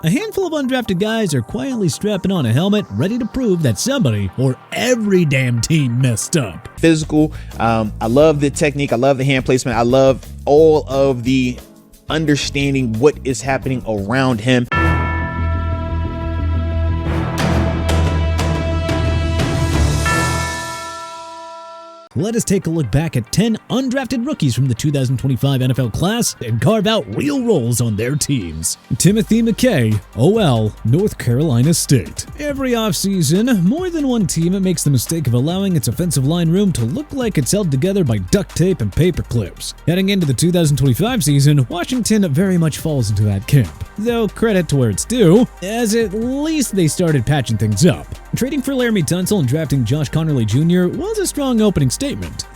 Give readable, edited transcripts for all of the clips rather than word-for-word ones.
A handful of undrafted guys are quietly strapping on a helmet, ready to prove that somebody or every damn team messed up. Physical. I love the technique. I love the hand placement. I love all of the understanding what is happening around him. Let us take a look back at 10 undrafted rookies from the 2025 NFL class and carve out real roles on their teams. Timothy McKay, OL, North Carolina State. Every offseason, more than one team makes the mistake of allowing its offensive line room to look like it's held together by duct tape and paper clips. Heading into the 2025 season, Washington very much falls into that camp. Though credit to where it's due, as at least they started patching things up. Trading for Laramie Tunsil and drafting Jon Conurs Jr. was a strong opening statement.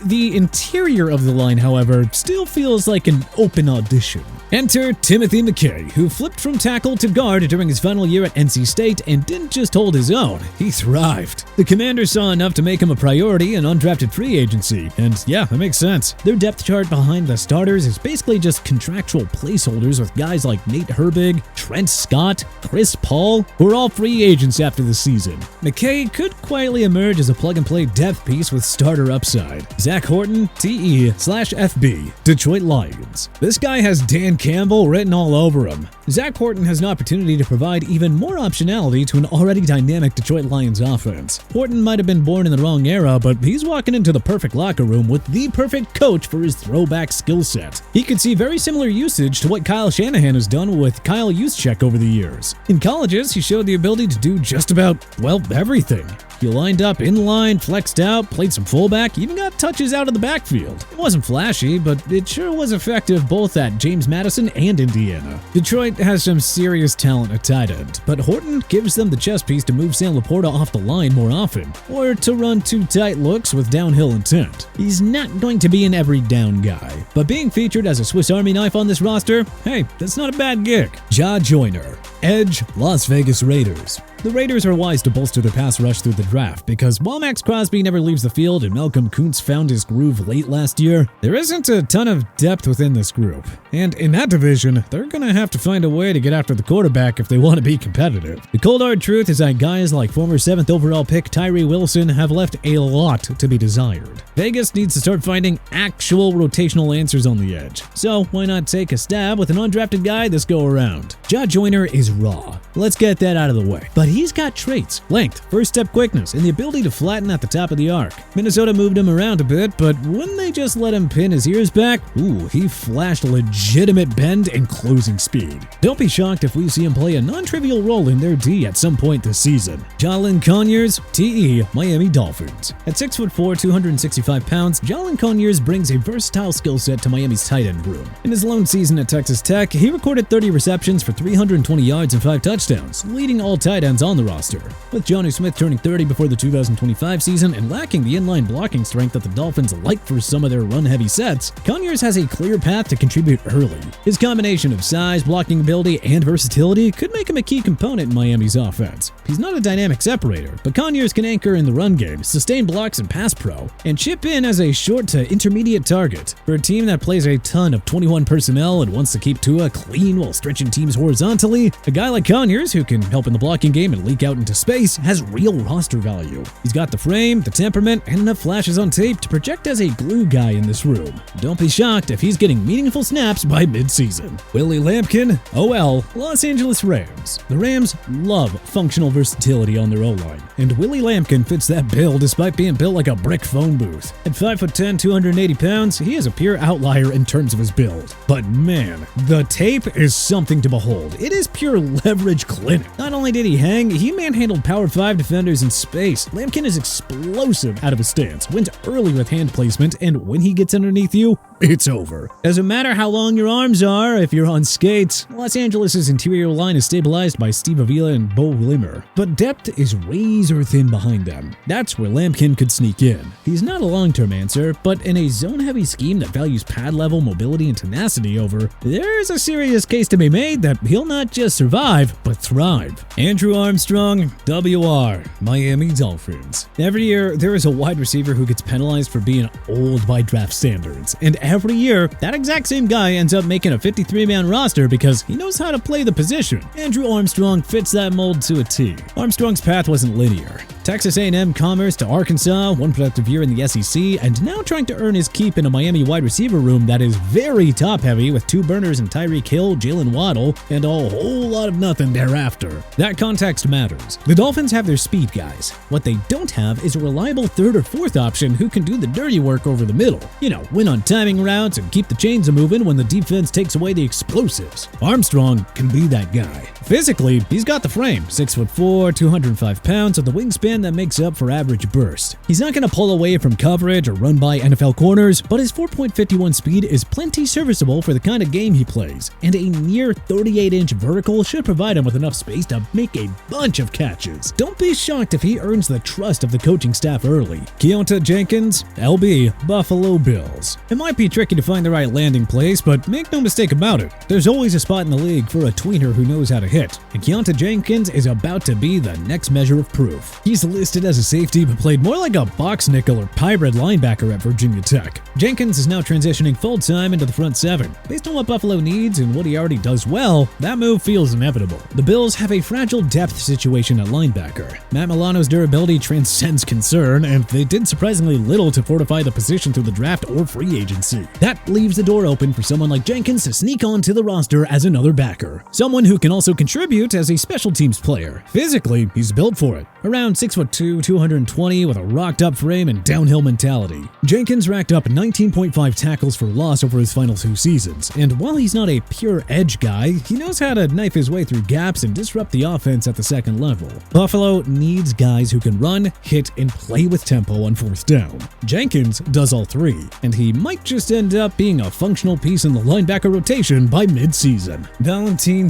The interior of the line, however, still feels like an open audition. Enter Timothy McKay, who flipped from tackle to guard during his final year at NC State and didn't just hold his own, he thrived. The Commanders saw enough to make him a priority in undrafted free agency, and yeah, that makes sense. Their depth chart behind the starters is basically just contractual placeholders with guys like Nate Herbig, Trent Scott, Chris Paul, who are all free agents after the season. McKay could quietly emerge as a plug-and-play depth piece with starter upside. Zack Horton TE/FB, Detroit Lions. This guy has Dan Campbell written all over him. Zack Horton has an opportunity to provide even more optionality to an already dynamic Detroit Lions offense. Horton might have been born in the wrong era, but he's walking into the perfect locker room with the perfect coach for his throwback skill set. He could see very similar usage to what Kyle Shanahan has done with Kyle Juszczyk over the years. In colleges, he showed the ability to do just about, well, everything. He lined up in line, flexed out, played some fullback, even got touches out of the backfield. It wasn't flashy, but it sure was effective both at James Madison and Indiana. Detroit has some serious talent at tight end, but Horton gives them the chess piece to move Sam Laporta off the line more often, or to run two tight looks with downhill intent. He's not going to be an every down guy, but being featured as a Swiss Army knife on this roster, hey, that's not a bad gig. Ja Joyner, edge, Las Vegas Raiders. The Raiders are wise to bolster their pass rush through the draft because while Max Crosby never leaves the field and Malcolm Kuntz found his groove late last year, there isn't a ton of depth within this group. And in that division, they're going to have to find a way to get after the quarterback if they want to be competitive. The cold hard truth is that guys like former 7th overall pick Tyree Wilson have left a lot to be desired. Vegas needs to start finding actual rotational answers on the edge. So why not take a stab with an undrafted guy this go around? Ja Joyner is raw. Let's get that out of the way. But he's got traits, length, first step quickness, and the ability to flatten at the top of the arc. Minnesota moved him around a bit, but when they just let him pin his ears back, he flashed legitimate bend and closing speed. Don't be shocked if we see him play a non-trivial role in their D at some point this season. Jon Conurs TE Miami Dolphins. At 6'4", 265 pounds, Jon Conurs brings a versatile skill set to Miami's tight end room. In his lone season at Texas Tech, he recorded 30 receptions for 320 yards and 5 touchdowns, leading all tight ends on the roster. With Jonnu Smith turning 30 before the 2025 season and lacking the inline blocking strength that the Dolphins like for some of their run-heavy sets, Conurs has a clear path to contribute early. His combination of size, blocking ability, and versatility could make him a key component in Miami's offense. He's not a dynamic separator, but Conurs can anchor in the run game, sustain blocks and pass pro, and chip in as a short to intermediate target. For a team that plays a ton of 21 personnel and wants to keep Tua clean while stretching teams horizontally, a guy like Conurs, who can help in the blocking game and leak out into space, has real roster value. He's got the frame, the temperament, and enough flashes on tape to project as a glue guy in this room. Don't be shocked if he's getting meaningful snaps by mid-season. Willie Lampkin, OL, Los Angeles Rams. The Rams love functional versatility on their O-line, and Willie Lampkin fits that bill despite being built like a brick phone booth. At 5'10", 280 pounds, he is a pure outlier in terms of his build. But man, the tape is something to behold. It is pure leverage clinic. Not only did he hang, he manhandled Power 5 defenders in space. Lampkin is explosive out of his stance, wins early with hand placement, and when he gets underneath you, it's over. Doesn't matter how long your arms are if you're on skates. Los Angeles' interior line is stabilized by Steve Avila and Bo Limmer, but depth is razor thin behind them. That's where Lampkin could sneak in. He's not a long-term answer, but in a zone-heavy scheme that values pad level, mobility, and tenacity over, there's a serious case to be made that he'll not just survive, but but thrive. Andrew Armstrong, WR, Miami Dolphins. Every year, there is a wide receiver who gets penalized for being old by draft standards. And every year, that exact same guy ends up making a 53-man roster because he knows how to play the position. Andrew Armstrong fits that mold to a T. Armstrong's path wasn't linear. Texas A&M Commerce to Arkansas, one productive year in the SEC, and now trying to earn his keep in a Miami wide receiver room that is very top-heavy with two burners in Tyreek Hill, Jalen Waddle, and a whole lot of nothing thereafter. That context matters. The Dolphins have their speed guys. What they don't have is a reliable third or fourth option who can do the dirty work over the middle. You know, win on timing routes and keep the chains moving when the defense takes away the explosives. Armstrong can be that guy. Physically, he's got the frame, 6'4", 205 pounds, with the wingspan that makes up for average burst. He's not going to pull away from coverage or run by NFL corners, but his 4.51 speed is plenty serviceable for the kind of game he plays, and a near 38-inch vertical should provide him with enough space to make a bunch of catches. Don't be shocked if he earns the trust of the coaching staff early. Jon Jenkins LB Buffalo Bills. It might be tricky to find the right landing place, but make no mistake about it, there's always a spot in the league for a tweener who knows how to hit, and Jon Jenkins is about to be the next measure of proof. He's listed as a safety but played more like a box nickel or hybrid linebacker at Virginia Tech. Jenkins is now transitioning full-time into the front seven. Based on what Buffalo needs and what he already does well, that move feels inevitable. The Bills have a fragile depth situation at linebacker. Matt Milano's durability transcends concern, and they did surprisingly little to fortify the position through the draft or free agency. That leaves the door open for someone like Jenkins to sneak onto the roster as another backer. Someone who can also contribute as a special teams player. Physically, he's built for it. Around 6'2", 220 with a rocked-up frame and downhill mentality. Jenkins racked up 19.5 tackles for loss over his final 2 seasons, and while he's not a pure edge guy, he knows how to knife his way through gaps and disrupt the offense at the second level. Buffalo needs guys who can run, hit, and play with tempo on fourth down. Jenkins does all three, and he might just end up being a functional piece in the linebacker rotation by mid-season. Valentine,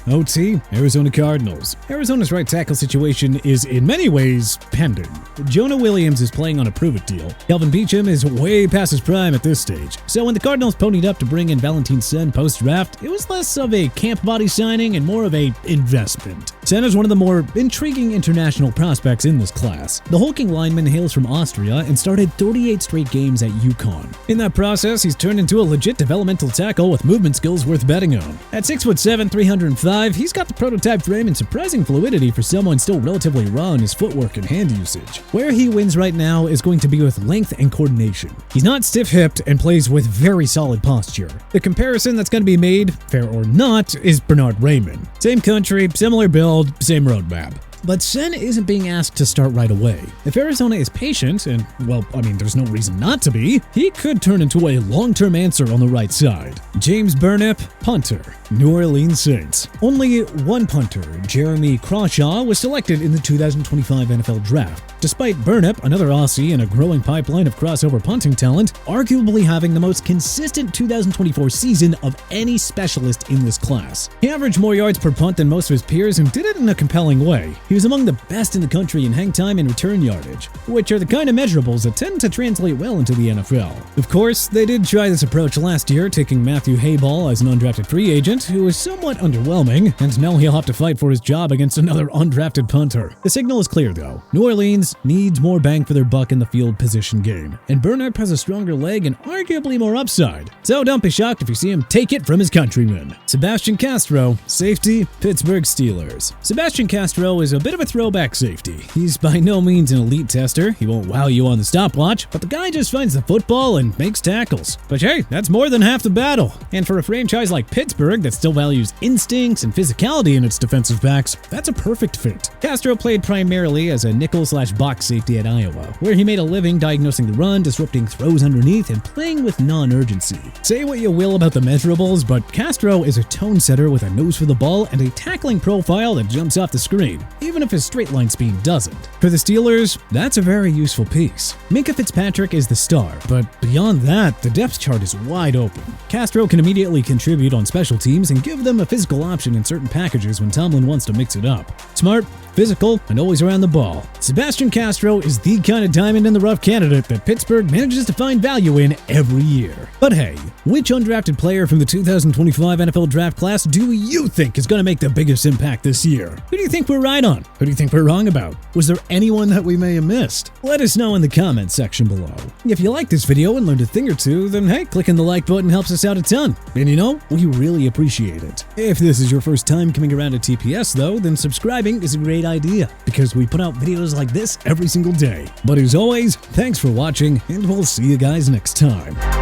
OT, Arizona Cardinals. Arizona's right tackle situation is in many ways pending. Jonah Williams is playing on a prove-it deal. Kelvin Beachum is way past his prime at this stage, so when the Cardinals ponied up to bring in Valentine post-draft, it was less of a camp body signing and more of a investment. Sen is one of the more intriguing international prospects in this class. The hulking lineman hails from Austria and started 38 straight games at UConn. In that process, he's turned into a legit developmental tackle with movement skills worth betting on. At 6'7", 305, he's got the prototype frame and surprising fluidity for someone still relatively raw in his footwork and hand usage. Where he wins right now is going to be with length and coordination. He's not stiff-hipped and plays with very solid posture. The comparison that's going to be made, fair or not, is Bernard Raymond. Same country, similar build, same roadmap. But Sen isn't being asked to start right away. If Arizona is patient, and well, there's no reason not to be, he could turn into a long-term answer on the right side. James Burnip, punter, New Orleans Saints. Only one punter, Jeremy Crawshaw, was selected in the 2025 NFL Draft. Despite Burnip, another Aussie, and a growing pipeline of crossover punting talent, arguably having the most consistent 2024 season of any specialist in this class. He averaged more yards per punt than most of his peers and did it in a compelling way. He was among the best in the country in hang time and return yardage, which are the kind of measurables that tend to translate well into the NFL. Of course, they did try this approach last year, taking Matthew Hayball as an undrafted free agent, who was somewhat underwhelming, and now he'll have to fight for his job against another undrafted punter. The signal is clear though. New Orleans needs more bang for their buck in the field position game, and Burnip has a stronger leg and arguably more upside. So don't be shocked if you see him take it from his countrymen. Sebastian Castro, safety, Pittsburgh Steelers. Sebastian Castro is a bit of a throwback safety. He's by no means an elite tester, he won't wow you on the stopwatch, but the guy just finds the football and makes tackles. But hey, that's more than half the battle. And for a franchise like Pittsburgh that still values instincts and physicality in its defensive backs, that's a perfect fit. Castro played primarily as a nickel/box safety at Iowa, where he made a living diagnosing the run, disrupting throws underneath, and playing with non-urgency. Say what you will about the measurables, but Castro is a tone setter with a nose for the ball and a tackling profile that jumps off the screen, even if his straight line speed doesn't. For the Steelers, that's a very useful piece. Minkah Fitzpatrick is the star, but beyond that, the depth chart is wide open. Castro can immediately contribute on special teams and give them a physical option in certain packages when Tomlin wants to mix it up. Smart, physical, and always around the ball. Sebastian Castro is the kind of diamond in the rough candidate that Pittsburgh manages to find value in every year. But hey, which undrafted player from the 2025 NFL draft class do you think is going to make the biggest impact this year? Who do you think we're right on? Who do you think we're wrong about? Was there anyone that we may have missed? Let us know in the comments section below. If you like this video and learned a thing or two, then hey, clicking the like button helps us out a ton. And you know, we really appreciate it. If this is your first time coming around to TPS though, then subscribing is a great idea because we put out videos like this every single day. But as always, thanks for watching and we'll see you guys next time.